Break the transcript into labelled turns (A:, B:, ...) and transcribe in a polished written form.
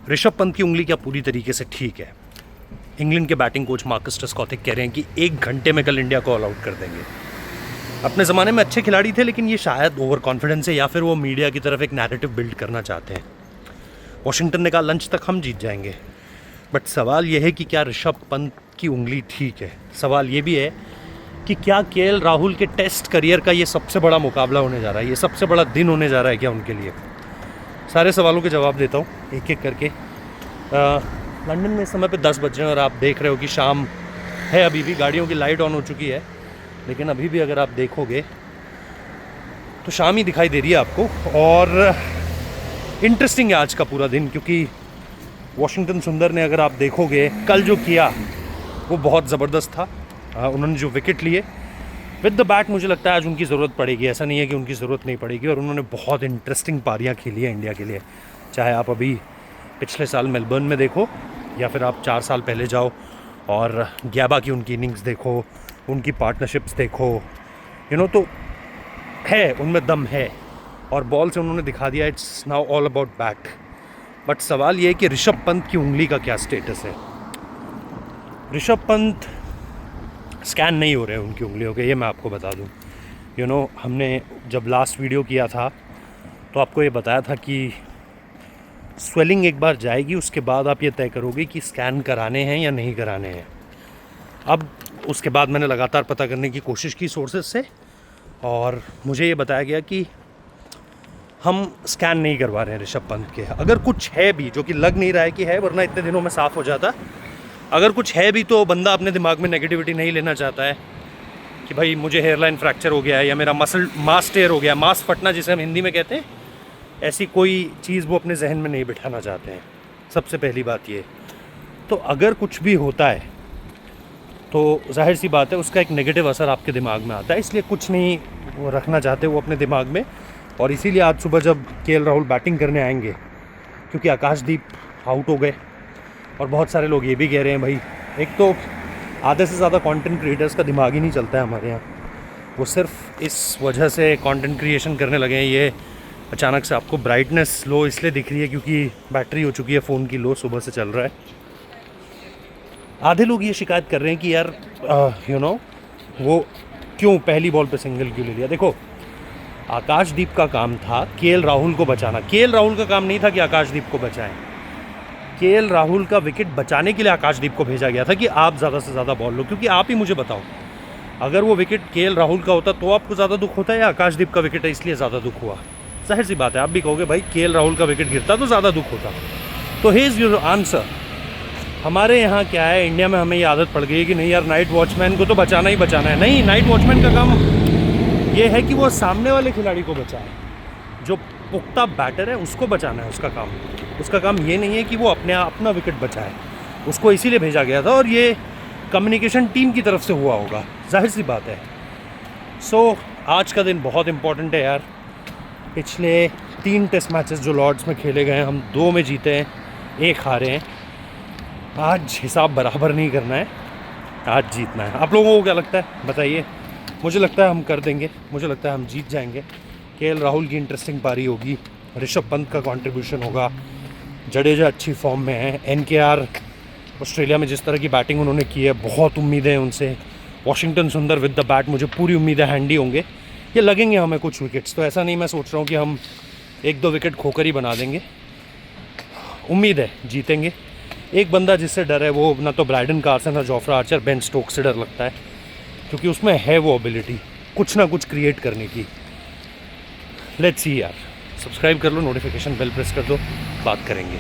A: ऋषभ पंत की उंगली क्या पूरी तरीके से ठीक है? इंग्लैंड के बैटिंग कोच मार्कस ट्रेस्कॉथिक कह रहे हैं कि 1 घंटे में कल इंडिया को ऑल आउट कर देंगे। अपने ज़माने में अच्छे खिलाड़ी थे, लेकिन ये शायद ओवर कॉन्फिडेंस है या फिर वो मीडिया की तरफ एक नैरेटिव बिल्ड करना चाहते हैं। वॉशिंगटन ने कहा लंच तक हम जीत जाएंगे, बट सवाल ये है कि क्या ऋषभ पंत की उंगली ठीक है? सवाल ये भी है कि क्या केएल राहुल के टेस्ट करियर का ये सबसे बड़ा मुकाबला होने जा रहा है, ये सबसे बड़ा दिन होने जा रहा है क्या उनके लिए? सारे सवालों के जवाब देता हूँ एक एक करके। लंदन में इस समय पे 10 बज रहे हैं और आप देख रहे हो कि शाम है, अभी भी गाड़ियों की लाइट ऑन हो चुकी है, लेकिन अभी भी अगर आप देखोगे तो शाम ही दिखाई दे रही है आपको। और इंटरेस्टिंग है आज का पूरा दिन, क्योंकि वॉशिंगटन सुंदर ने अगर आप देखोगे कल जो किया वो बहुत ज़बरदस्त था। उन्होंने जो विकेट लिए विद द बैट, मुझे लगता है आज उनकी ज़रूरत पड़ेगी, ऐसा नहीं है कि उनकी ज़रूरत नहीं पड़ेगी। और उन्होंने बहुत इंटरेस्टिंग पारियां खेली है इंडिया के लिए, चाहे आप अभी पिछले साल मेलबर्न में देखो या फिर आप 4 साल पहले जाओ और गैबा की उनकी इनिंग्स देखो, उनकी पार्टनरशिप्स देखो, तो है उनमें दम है। और बॉल से उन्होंने दिखा दिया it's now all about bat. But सवाल ये है कि ऋषभ पंत की उंगली का क्या स्टेटस है? ऋषभ पंत स्कैन नहीं हो रहे हैं उनकी उंगलियों के, ये मैं आपको बता दूं। हमने जब लास्ट वीडियो किया था तो आपको ये बताया था कि स्वेलिंग एक बार जाएगी, उसके बाद आप ये तय करोगे कि स्कैन कराने हैं या नहीं कराने हैं। अब उसके बाद मैंने लगातार पता करने की कोशिश की सोर्सेज से, और मुझे ये बताया गया कि हम स्कैन नहीं करवा रहे हैं ऋषभ पंत के। अगर कुछ है भी, जो कि लग नहीं रहा है कि है, वरना इतने दिनों में साफ़ हो जाता, अगर कुछ है भी तो बंदा अपने दिमाग में नेगेटिविटी नहीं लेना चाहता है कि भाई मुझे हेयरलाइन फ्रैक्चर हो गया है या मेरा मास टेयर हो गया, मास फटना जिसे हम हिंदी में कहते हैं, ऐसी कोई चीज़ वो अपने जहन में नहीं बिठाना चाहते हैं। सबसे पहली बात ये। तो अगर कुछ भी होता है तो जाहिर सी बात है उसका एक नेगेटिव असर आपके दिमाग में आता है, इसलिए कुछ नहीं वो रखना चाहते वो अपने दिमाग में। और इसीलिए आज सुबह जब केएल राहुल बैटिंग करने आएंगे, क्योंकि आकाशदीप आउट हो गए, और बहुत सारे लोग ये भी कह रहे हैं भाई, एक तो आधे से ज़्यादा कंटेंट क्रिएटर्स का दिमाग ही नहीं चलता है हमारे यहाँ, वो सिर्फ इस वजह से कंटेंट क्रिएशन करने लगे हैं। ये अचानक से आपको ब्राइटनेस लो इसलिए दिख रही है क्योंकि बैटरी हो चुकी है फ़ोन की लो, सुबह से चल रहा है। आधे लोग ये शिकायत कर रहे हैं कि यार वो क्यों पहली बॉल पे सिंगल क्यों ले लिया। देखो, आकाशदीप का काम था केएल राहुल को बचाना, केएल राहुल का काम नहीं था कि आकाशदीप को बचाएं। केएल राहुल का विकेट बचाने के लिए आकाशदीप को भेजा गया था कि आप ज़्यादा से ज़्यादा बॉल लो। क्योंकि आप ही मुझे बताओ, अगर वो विकेट केएल राहुल का होता तो आपको ज़्यादा दुख होता है या आकाशदीप का विकेट है इसलिए ज़्यादा दुख हुआ? जाहिर सी बात है, आप भी कहोगे भाई केएल राहुल का विकेट गिरता तो ज़्यादा दुख होता। तो हियर इज़ योर आंसर। हमारे यहाँ क्या है, इंडिया में हमें ये आदत पड़ गई है कि नहीं यार, नाइट वॉचमैन को तो बचाना ही बचाना है। नहीं, नाइट वॉचमैन का काम ये है कि वो सामने वाले खिलाड़ी को बचाए, जो पुख्ता बैटर है उसको बचाना है उसका काम। उसका काम ये नहीं है कि वो अपना विकेट बचाए। उसको इसीलिए भेजा गया था, और ये कम्युनिकेशन टीम की तरफ से हुआ होगा, जाहिर सी बात है। सो आज का दिन बहुत इम्पॉर्टेंट है यार। पिछले 3 टेस्ट मैचेस जो लॉर्ड्स में खेले गए हैं, हम 2 में जीते हैं, 1 हारे हैं। आज हिसाब बराबर नहीं करना है, आज जीतना है। आप लोगों को क्या लगता है बताइए? मुझे लगता है हम कर देंगे, मुझे लगता है हम जीत जाएंगे। केएल राहुल की इंटरेस्टिंग पारी होगी, ऋषभ पंत का कंट्रीब्यूशन होगा, जडेजा अच्छी फॉर्म में है, एनकेआर ऑस्ट्रेलिया में जिस तरह की बैटिंग उन्होंने की है, बहुत उम्मीदें हैं उनसे। वॉशिंगटन सुंदर विद द बैट, मुझे पूरी उम्मीद है हैंडी होंगे, ये लगेंगे हमें कुछ विकेट्स। तो ऐसा नहीं मैं सोच रहा हूँ कि हम 1-2 विकेट खोकर ही बना देंगे। उम्मीद है जीतेंगे। एक बंदा जिससे डर है वो ना तो ब्राइडन कार्सन और जोफ्रा आर्चर, बेन स्टोक्स से डर लगता है, क्योंकि उसमें है वो एबिलिटी कुछ ना कुछ क्रिएट करने की। लेट्स सी यार। सब्सक्राइब कर लो, नोटिफिकेशन बेल प्रेस कर दो, बात करेंगे।